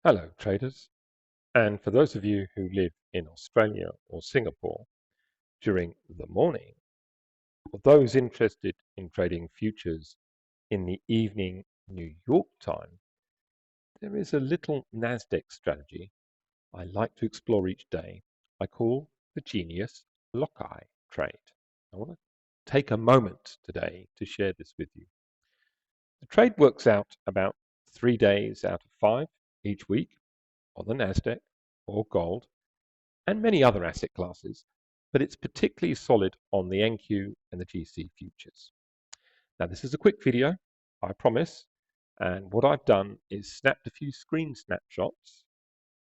Hello, traders. And for those of you who live in Australia or Singapore during the morning, or those interested in trading futures in the evening New York time, there is a little Nasdaq strategy I like to explore each day I call the Genius Lockeye trade. I want to take a moment today to share this with you. The trade works out about 3 days out of 5 each week on the Nasdaq or gold and many other asset classes, but it's particularly solid on the NQ and the GC futures. Now, this is a quick video, I promise, and what I've done is snapped a few screen snapshots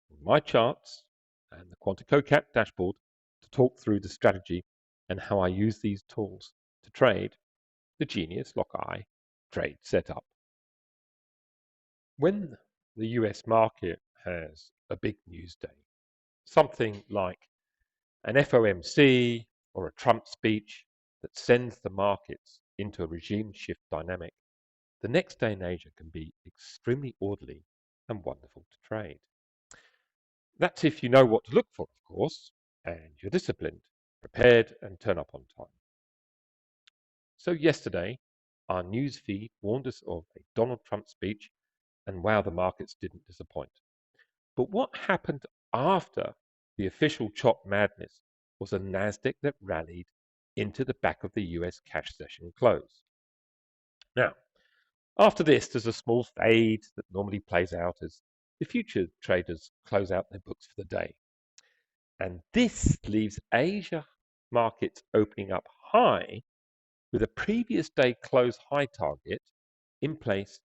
of my charts and the Quantico Cap dashboard to talk through the strategy and how I use these tools to trade the Genius Lockeye trade setup. When the US market has a big news day, something like an FOMC or a Trump speech that sends the markets into a regime shift dynamic, the next day in Asia can be extremely orderly and wonderful to trade. That's if you know what to look for, of course, and you're disciplined, prepared, and turn up on time. So yesterday, our news feed warned us of a Donald Trump speech, and wow, the markets didn't disappoint. But what happened after the official chop madness was a Nasdaq that rallied into the back of the US cash session close. Now, after this, there's a small fade that normally plays out as the future traders close out their books for the day. And this leaves Asia markets opening up high with a previous day close high target in place,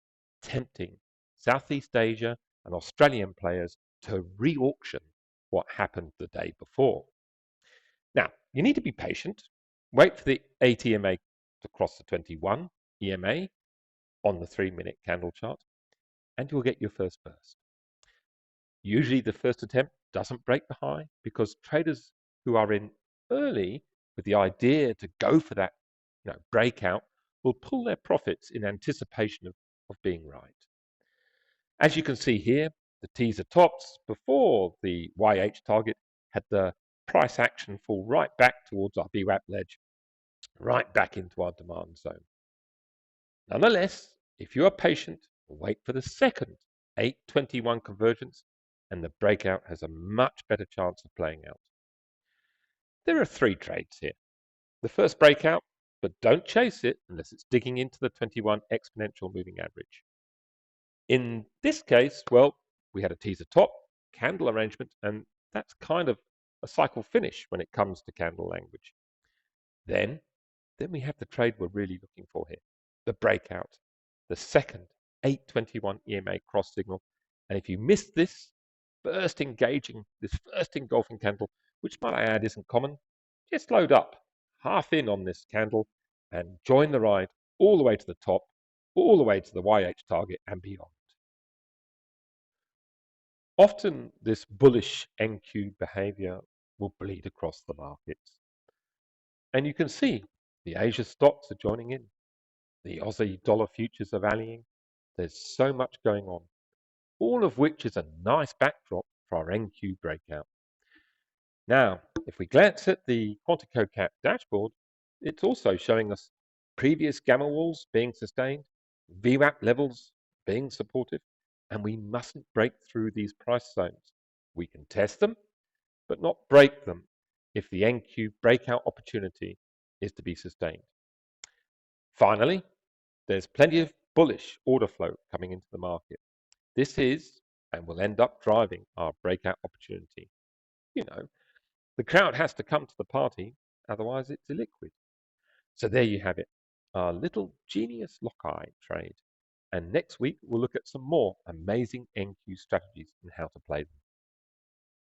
tempting Southeast Asia and Australian players to re-auction what happened the day before. Now, you need to be patient. Wait for the 8 EMA to cross the 21 EMA on the 3-minute candle chart, and you'll get your first burst. Usually the first attempt doesn't break the high because traders who are in early with the idea to go for that breakout will pull their profits in anticipation of being right. As you can see here, the teaser tops before the YH target had the price action fall right back towards our VWAP ledge, right back into our demand zone. Nonetheless, if you are patient, wait for the second 821 convergence and the breakout has a much better chance of playing out. There are 3 trades here. The first breakout, but don't chase it unless it's digging into the 21 exponential moving average. In this case, well, we had a teaser top, candle arrangement, and that's kind of a cycle finish when it comes to candle language. Then we have the trade we're really looking for here, the breakout, the second 821 EMA cross signal. And if you miss this first engaging, this first engulfing candle, which might I add isn't common, just load up, half in on this candle and join the ride all the way to the top, all the way to the YH target and beyond. Often this bullish NQ behavior will bleed across the markets. And you can see the Asia stocks are joining in. The Aussie dollar futures are rallying. There's so much going on, all of which is a nice backdrop for our NQ breakout. Now, if we glance at the Quantico Cap dashboard, it's also showing us previous gamma walls being sustained, VWAP levels being supportive, and we mustn't break through these price zones. We can test them, but not break them if the NQ breakout opportunity is to be sustained. Finally, there's plenty of bullish order flow coming into the market. This is and will end up driving our breakout opportunity. The crowd has to come to the party, otherwise it's illiquid. So there you have it, our little Genius Lockeye trade. And next week, we'll look at some more amazing NQ strategies and how to play them.